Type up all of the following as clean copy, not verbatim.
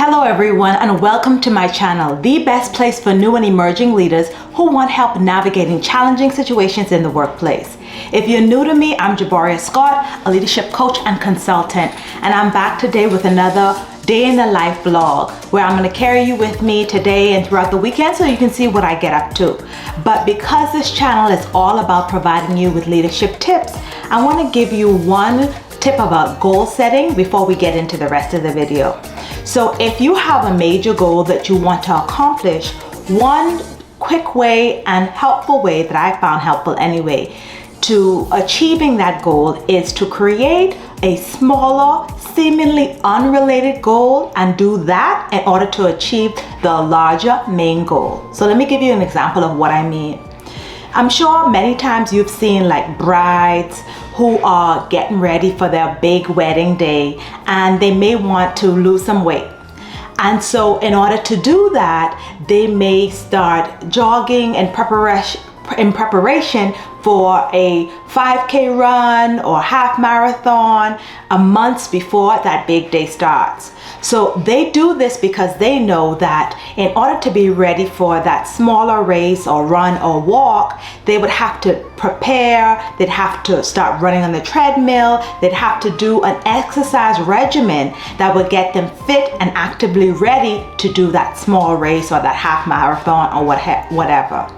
Hello everyone, and welcome to my channel, the best place for new and emerging leaders who want help navigating challenging situations in the workplace. If you're new to me, I'm Jeboria Scott, a leadership coach and consultant, and I'm back today with another day in the life vlog where I'm going to carry you with me today and throughout the weekend so you can see what I get up to. But because this channel is all about providing you with leadership tips, I want to give you one tip about goal setting before we get into the rest of the video. So if you have a major goal that you want to accomplish, one quick way and helpful way that I found helpful anyway to achieving that goal is to create a smaller, seemingly unrelated goal and do that in order to achieve the larger main goal. So let me give you an example of what I mean. I'm sure many times you've seen like brides who are getting ready for their big wedding day and they may want to lose some weight. And so in order to do that, they may start jogging in preparation for a 5K run or half marathon a month before that big day starts. So they do this because they know that in order to be ready for that smaller race or run or walk, they would have to prepare, they'd have to start running on the treadmill, they'd have to do an exercise regimen that would get them fit and actively ready to do that small race or that half marathon or whatever.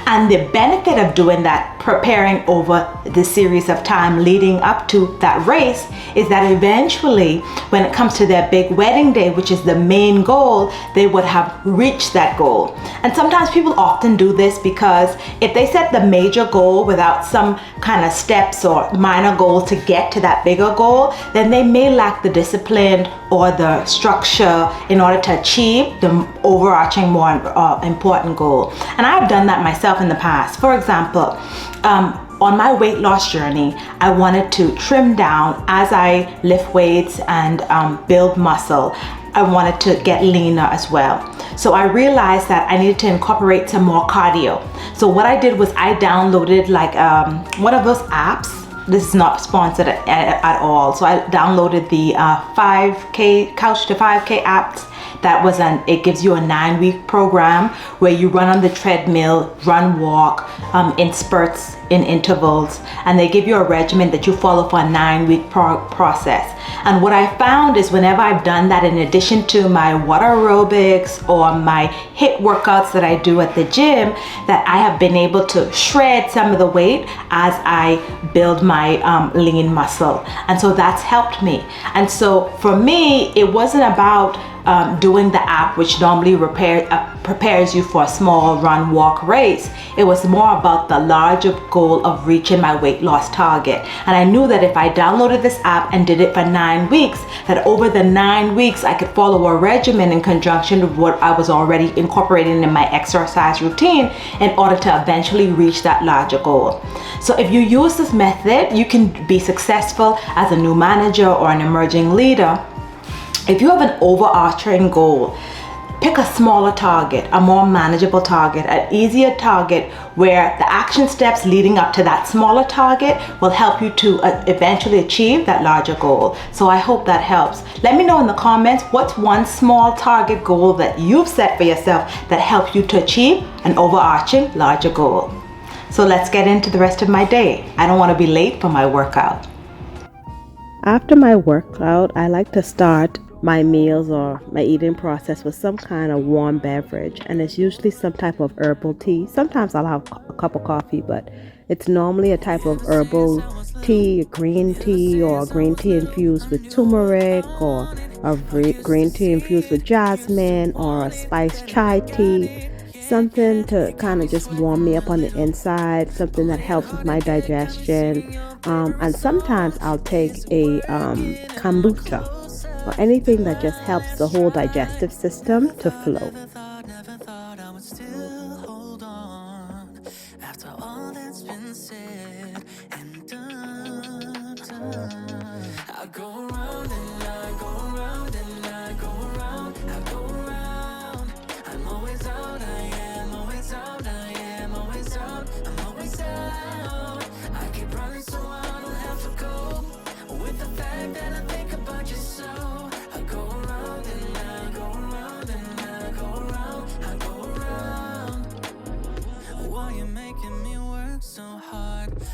And the benefit of doing that, preparing over the series of time leading up to that race, is that eventually when it comes to their big wedding day, which is the main goal, they would have reached that goal. And sometimes people often do this because if they set the major goal without some kind of steps or minor goal to get to that bigger goal, then they may lack the discipline or the structure in order to achieve the overarching more important goal. And I've done that myself in the past. For example, on my weight loss journey, I wanted to trim down as I lift weights and build muscle. I wanted to get leaner as well. So I realized that I needed to incorporate some more cardio. So what I did was I downloaded like one of those apps. This is not sponsored at all. So I downloaded the 5K Couch to 5K apps. That was it gives you a 9-week program where you run on the treadmill, run, walk in spurts, in intervals, and they give you a regimen that you follow for a 9-week process. And what I found is whenever I've done that, in addition to my water aerobics or my HIIT workouts that I do at the gym, that I have been able to shred some of the weight as I build my lean muscle. And so that's helped me. And so for me, it wasn't about doing the app, which normally prepares you for a small run, walk, race. It was more about the larger goal of reaching my weight loss target. And I knew that if I downloaded this app and did it for 9 weeks, that over the 9 weeks, I could follow a regimen in conjunction with what I was already incorporating in my exercise routine in order to eventually reach that larger goal. So if you use this method, you can be successful as a new manager or an emerging leader. If you have an overarching goal, pick a smaller target, a more manageable target, an easier target where the action steps leading up to that smaller target will help you to eventually achieve that larger goal. So I hope that helps. Let me know in the comments what's one small target goal that you've set for yourself that helped you to achieve an overarching larger goal. So let's get into the rest of my day. I don't want to be late for my workout. After my workout, I like to start my meals or my eating process with some kind of warm beverage, and it's usually some type of herbal tea. Sometimes I'll have a cup of coffee, but it's normally a type of herbal tea, a green tea, or a green tea infused with turmeric, or a green tea infused with jasmine, or a spiced chai tea. Something to kind of just warm me up on the inside, something that helps with my digestion. And sometimes I'll take a kombucha or anything that just helps the whole digestive system to flow. With the fact that I think about you so, I go round and I go round.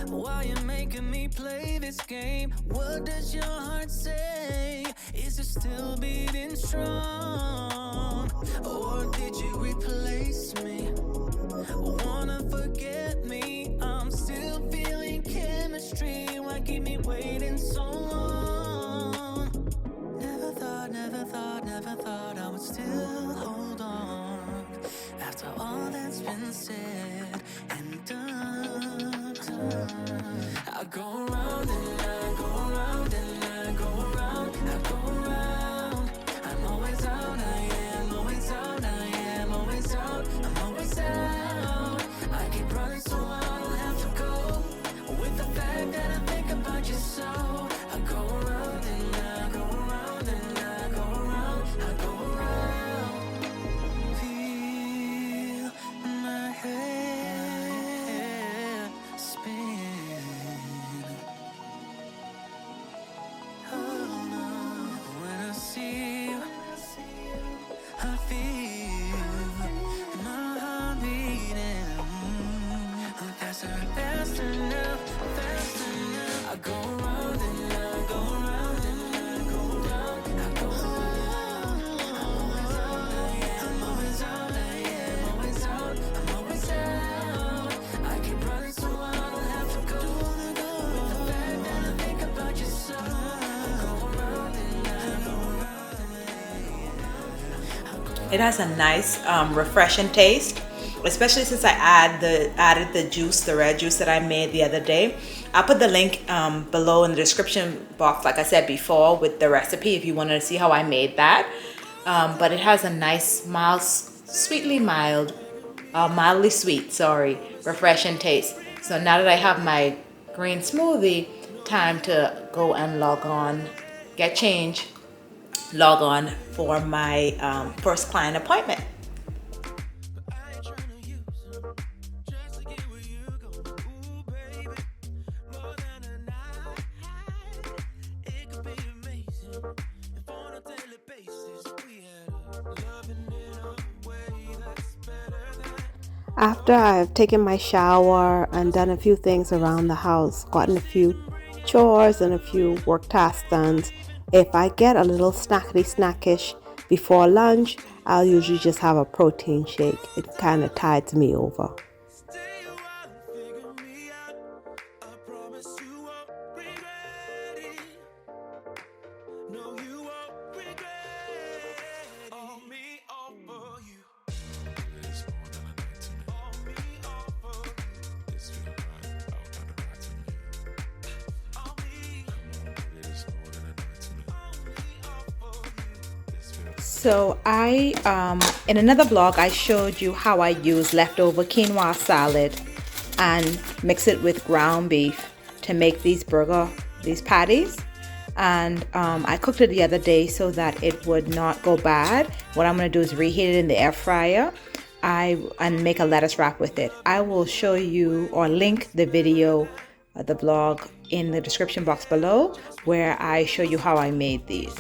Why you making me play this game? What does your heart say? Is it still beating strong? Or did you replace me? Wanna forget me? I'm still feeling chemistry. Why keep me waiting so long? Never thought, never thought, never thought I would still hold on after all that's been said and done. I go round and I go round and I go round, I go round. I'm always out, I am always out, I am always out, I'm always out. I keep running so I don't have to go with the fact that I think about you so. I go round and I go round and I go round, I go round. Feel my head spin. Oh no, when I see you, I feel my heart beating. Faster, faster now, faster now. I go round and I go round and I go round, I go round. I'm always out, I am always out, I am always out, I'm always out. I keep running so I don't have to go with the fact that I think about you so. I go round and I go round. It has a nice, refreshing taste, especially since I added the juice, the red juice that I made the other day. I'll put the link below in the description box, like I said before, with the recipe if you wanted to see how I made that. But it has a nice, mild, mildly sweet, refreshing taste. So now that I have my green smoothie, time to go and log on, get change, log on for my first client appointment. After I've taken my shower and done a few things around the house, gotten a few chores and a few work tasks done, if I get a little snackish before lunch, I'll usually just have a protein shake. It kind of tides me over. So in another blog, I showed you how I use leftover quinoa salad and mix it with ground beef to make these patties. And I cooked it the other day so that it would not go bad. What I'm going to do is reheat it in the air fryer and make a lettuce wrap with it. I will show you or link the video, the blog in the description box below, where I show you how I made these.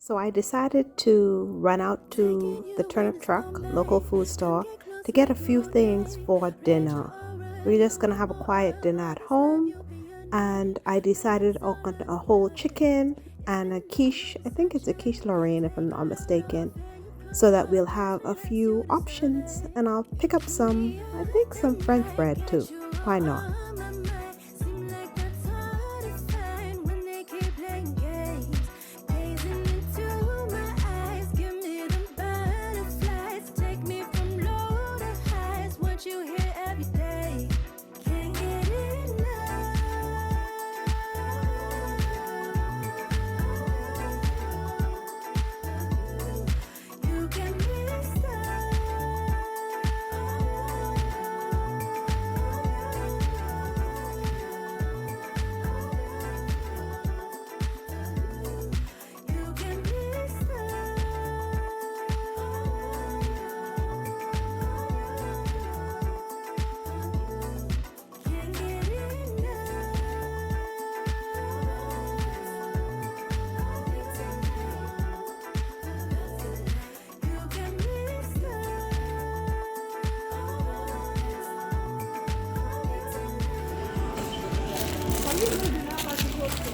So I decided to run out to the turnip truck, local food store, to get a few things for dinner. We're just gonna have a quiet dinner at home, and I decided on a whole chicken and a quiche. I think it's a quiche Lorraine if I'm not mistaken, so that we'll have a few options. And I'll pick up some French bread too. Why not?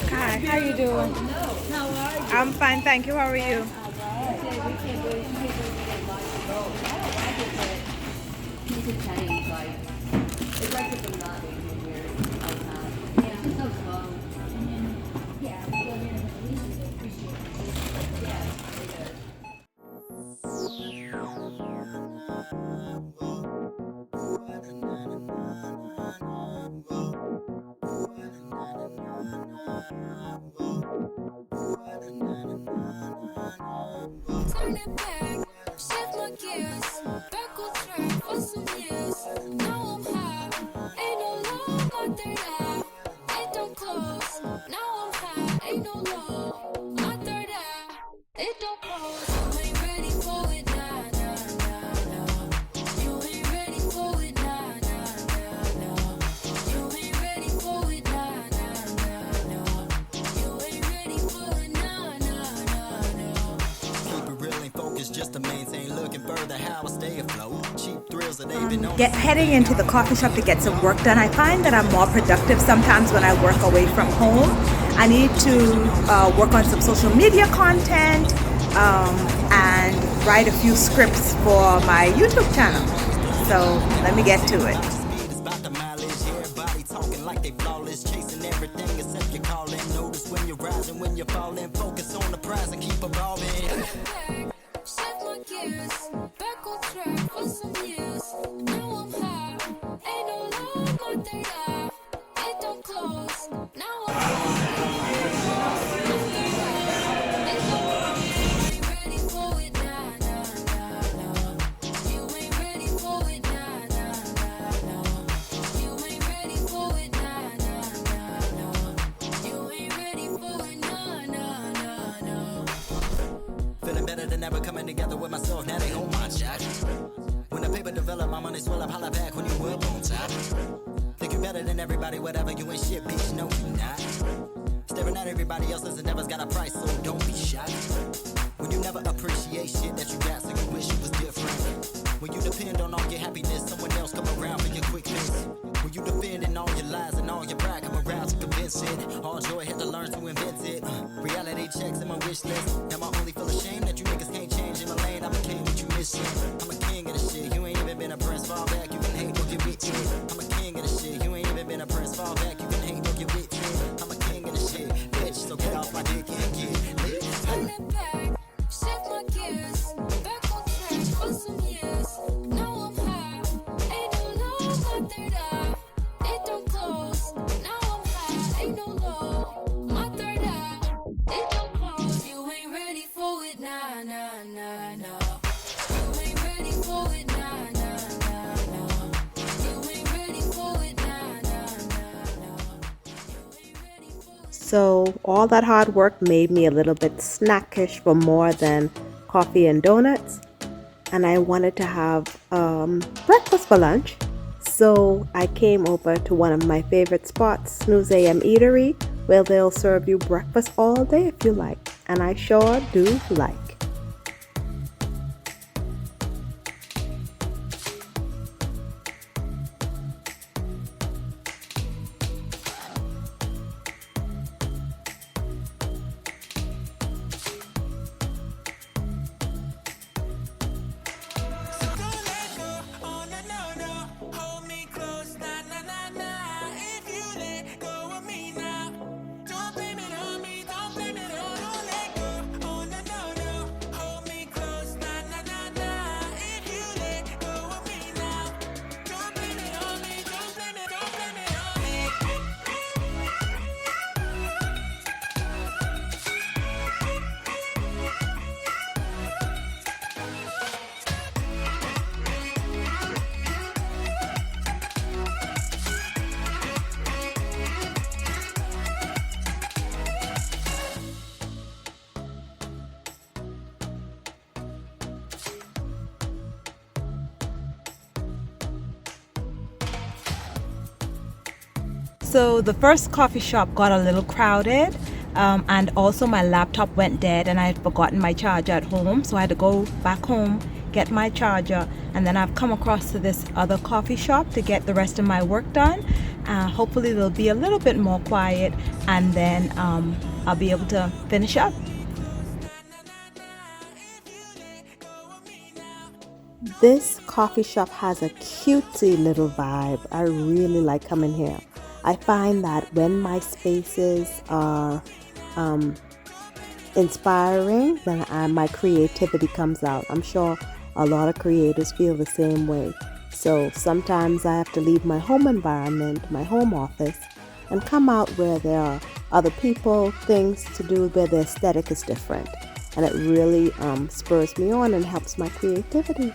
Hi, how you doing? I'm fine, thank you. How are you? Turn it back, shift my gears, back on track for some years. Now I'm high, ain't no low, my third eye, it don't close. Now I'm high, ain't no low, my third eye, it don't close. You ain't ready for it, nah, nah, nah, nah. You ain't ready for it, nah, nah, nah, nah. You ain't ready for it, nah, nah, nah, nah. You ain't ready for it, nah, nah, nah, nah. Keep it real and focused just to maintain looking further how I stay afloat. Cheap thrills that they've been on. Heading into the coffee shop to get some work done. I find that I'm more productive sometimes when I work away from home. I need to work on some social media content and write a few scripts for my YouTube channel. So let me get to it. Speed is about the mileage. Everybody talking like they flawless, chasing everything except you're calling. Notice when you're rising, when you're falling. Focus on the prize and keep evolving. Shift my gears, back on track for some years. Now I'm high, ain't no low, my third eye, it don't close. Now I'm high, it don't close. You ain't ready for it, nah, nah, nah, nah. You ain't ready for it, nah, nah, nah, nah. You ain't ready for it, nah, nah, nah, nah. You ain't ready for it, nah, nah, nah, nah. Feeling better than ever, coming together with myself. Now they hold my jack. When the paper develop, my money swell up. Holla back when you up on top. Think you better than everybody, whatever. You ain't shit, bitch. No, you not. Staring at everybody else's endeavors got a price, so don't be shocked. When you never appreciate shit that you got, so you wish you was different. When you depend on all your happiness, someone else come around for your quick fix. When you defending all your lies and all your pride, come around to convince it. All joy had to learn to invent it. Reality checks in my wish list. Am I only feel ashamed that you niggas can't change in my lane? I became what you missing. I'm a king of the shit. You ain't even been a prince. Fall back, you can hate or get with it. I'm a king of the shit. You ain't even been a prince. Fall back, you can hate or get with it. I'm a king of the shit, bitch. So get off my dick and get lit. Turn it back, shift my gears, back on track for some years. Now I'm high, ain't no low, my third eye, it don't close. Now I'm high, ain't no low, my third eye, it don't close. You ain't ready for it, nah, nah, nah, nah. You ain't ready for it, nah, nah, nah, nah. You ain't ready for it, nah, nah, nah, nah. You ain't ready for it. So all that hard work made me a little bit snackish for more than coffee and donuts. And I wanted to have breakfast for lunch. So I came over to one of my favorite spots, Snooze AM Eatery, where they'll serve you breakfast all day if you like. And I sure do like. Don't let go, oh no no no. Hold me close, nah nah nah nah. If you let go of me now, don't blame it on me, don't blame it on. Don't let go, oh no no no. Hold me close, nah nah nah nah. If you let go of me now, don't blame it on me, don't blame it on me. So the first coffee shop got a little crowded, and also my laptop went dead and I had forgotten my charger at home, so I had to go back home, get my charger, and then I've come across to this other coffee shop to get the rest of my work done. Hopefully it'll be a little bit more quiet, and then I'll be able to finish up. This coffee shop has a cutesy little vibe. I really like coming here. I find that when my spaces are inspiring, then my creativity comes out. I'm sure a lot of creators feel the same way. So sometimes I have to leave my home environment, my home office, and come out where there are other people, things to do, where the aesthetic is different. And it really spurs me on and helps my creativity.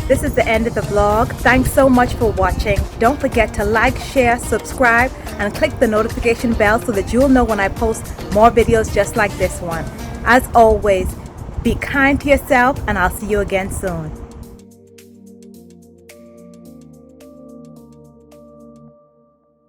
This is the end of the vlog. Thanks so much for watching. Don't forget to like, share, subscribe, and click the notification bell so that you'll know when I post more videos just like this one. As always, be kind to yourself, and I'll see you again soon.